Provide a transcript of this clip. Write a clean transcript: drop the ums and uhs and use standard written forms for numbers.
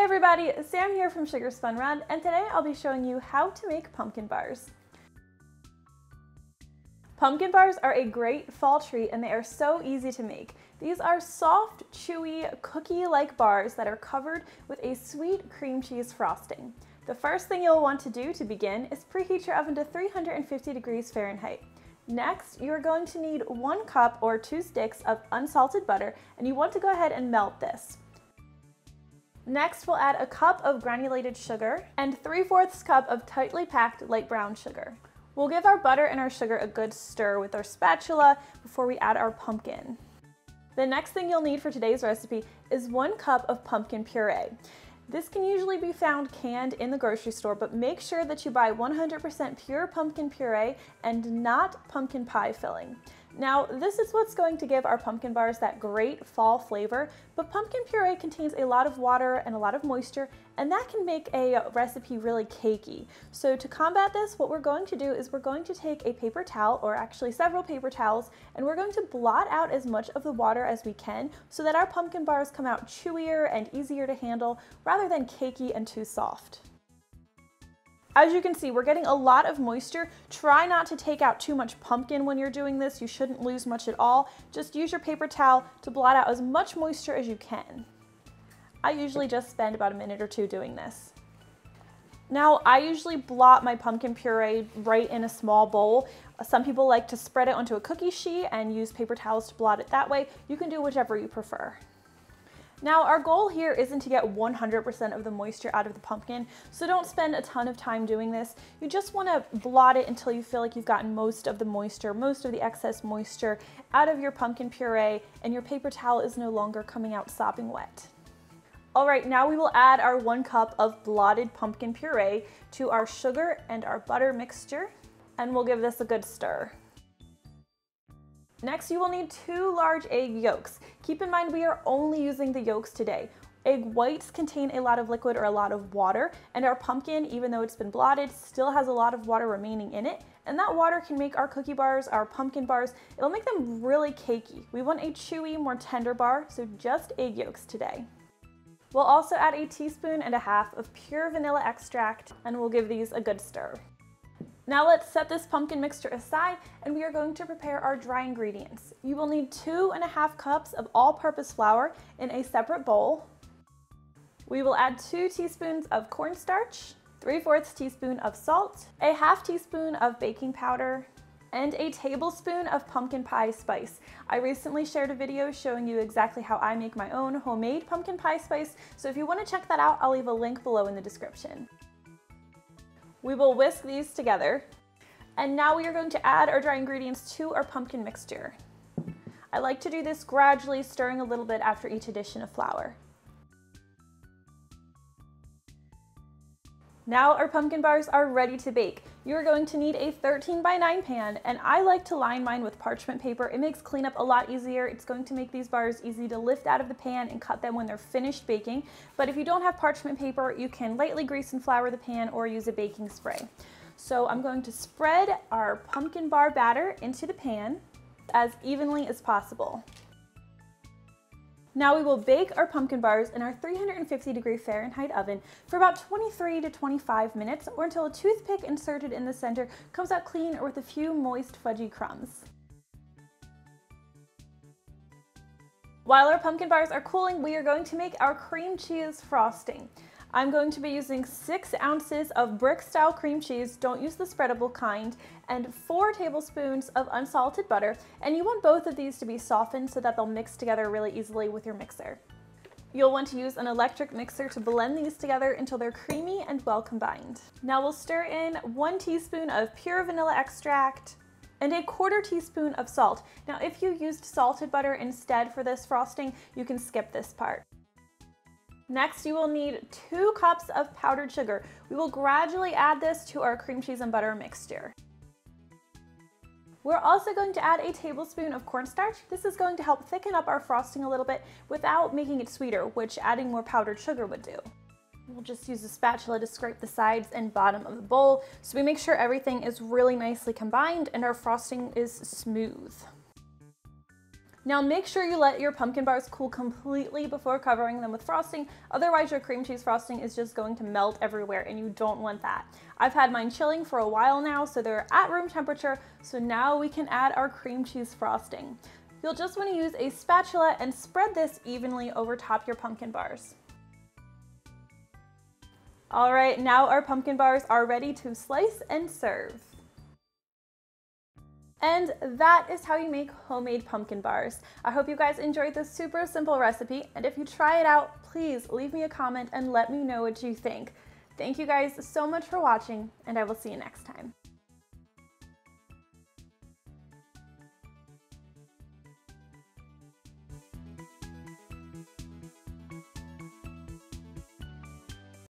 Hey everybody, Sam here from Sugar Spun Run, and today I'll be showing you how to make pumpkin bars. Pumpkin bars are a great fall treat and they are so easy to make. These are soft, chewy, cookie-like bars that are covered with a sweet cream cheese frosting. The first thing you'll want to do to begin is preheat your oven to 350 degrees Fahrenheit. Next, you're going to need 1 cup or 2 sticks of unsalted butter, and you want to go ahead and melt this. Next, we'll add a cup of granulated sugar and 3/4 cup of tightly packed light brown sugar. We'll give our butter and our sugar a good stir with our spatula before we add our pumpkin. The next thing you'll need for today's recipe is 1 cup of pumpkin puree. This can usually be found canned in the grocery store, but make sure that you buy 100% pure pumpkin puree and not pumpkin pie filling. Now, this is what's going to give our pumpkin bars that great fall flavor, but pumpkin puree contains a lot of water and a lot of moisture, and that can make a recipe really cakey. So to combat this, what we're going to do is we're going to take a paper towel, or actually several paper towels, and we're going to blot out as much of the water as we can so that our pumpkin bars come out chewier and easier to handle rather than cakey and too soft. As you can see, we're getting a lot of moisture. Try not to take out too much pumpkin when you're doing this. You shouldn't lose much at all. Just use your paper towel to blot out as much moisture as you can. I usually just spend about a minute or two doing this. Now, I usually blot my pumpkin puree right in a small bowl. Some people like to spread it onto a cookie sheet and use paper towels to blot it that way. You can do whichever you prefer. Now, our goal here isn't to get 100% of the moisture out of the pumpkin, so don't spend a ton of time doing this. You just want to blot it until you feel like you've gotten most of the moisture, most of the excess moisture out of your pumpkin puree, and your paper towel is no longer coming out sopping wet. All right, now we will add our 1 cup of blotted pumpkin puree to our sugar and our butter mixture, and we'll give this a good stir. Next, you will need 2 large egg yolks. Keep in mind we are only using the yolks today. Egg whites contain a lot of liquid or a lot of water, and our pumpkin, even though it's been blotted, still has a lot of water remaining in it, and that water can make our cookie bars, our pumpkin bars, it'll make them really cakey. We want a chewy, more tender bar, so just egg yolks today. We'll also add 1.5 teaspoons of pure vanilla extract, and we'll give these a good stir. Now let's set this pumpkin mixture aside, and we are going to prepare our dry ingredients. You will need 2.5 cups of all-purpose flour in a separate bowl. We will add 2 teaspoons of cornstarch, 3/4 teaspoon of salt, 1/2 teaspoon of baking powder, and a tablespoon of pumpkin pie spice. I recently shared a video showing you exactly how I make my own homemade pumpkin pie spice, so if you want to check that out, I'll leave a link below in the description. We will whisk these together, and now we are going to add our dry ingredients to our pumpkin mixture. I like to do this gradually, stirring a little bit after each addition of flour. Now our pumpkin bars are ready to bake. You are going to need a 13x9 pan, and I like to line mine with parchment paper. It makes cleanup a lot easier. It's going to make these bars easy to lift out of the pan and cut them when they're finished baking. But if you don't have parchment paper, you can lightly grease and flour the pan or use a baking spray. So I'm going to spread our pumpkin bar batter into the pan as evenly as possible. Now we will bake our pumpkin bars in our 350 degree Fahrenheit oven for about 23 to 25 minutes, or until a toothpick inserted in the center comes out clean or with a few moist fudgy crumbs. While our pumpkin bars are cooling, we are going to make our cream cheese frosting. I'm going to be using 6 ounces of brick-style cream cheese, don't use the spreadable kind, and 4 tablespoons of unsalted butter, and you want both of these to be softened so that they'll mix together really easily with your mixer. You'll want to use an electric mixer to blend these together until they're creamy and well combined. Now we'll stir in 1 teaspoon of pure vanilla extract and 1/4 teaspoon of salt. Now if you used salted butter instead for this frosting, you can skip this part. Next, you will need 2 cups of powdered sugar. We will gradually add this to our cream cheese and butter mixture. We're also going to add 1 tablespoon of cornstarch. This is going to help thicken up our frosting a little bit without making it sweeter, which adding more powdered sugar would do. We'll just use a spatula to scrape the sides and bottom of the bowl so we make sure everything is really nicely combined and our frosting is smooth. Now make sure you let your pumpkin bars cool completely before covering them with frosting, otherwise your cream cheese frosting is just going to melt everywhere and you don't want that. I've had mine chilling for a while now, so they're at room temperature, so now we can add our cream cheese frosting. You'll just want to use a spatula and spread this evenly over top your pumpkin bars. All right, now our pumpkin bars are ready to slice and serve. And that is how you make homemade pumpkin bars. I hope you guys enjoyed this super simple recipe, and if you try it out, please leave me a comment and let me know what you think. Thank you guys so much for watching, and I will see you next time.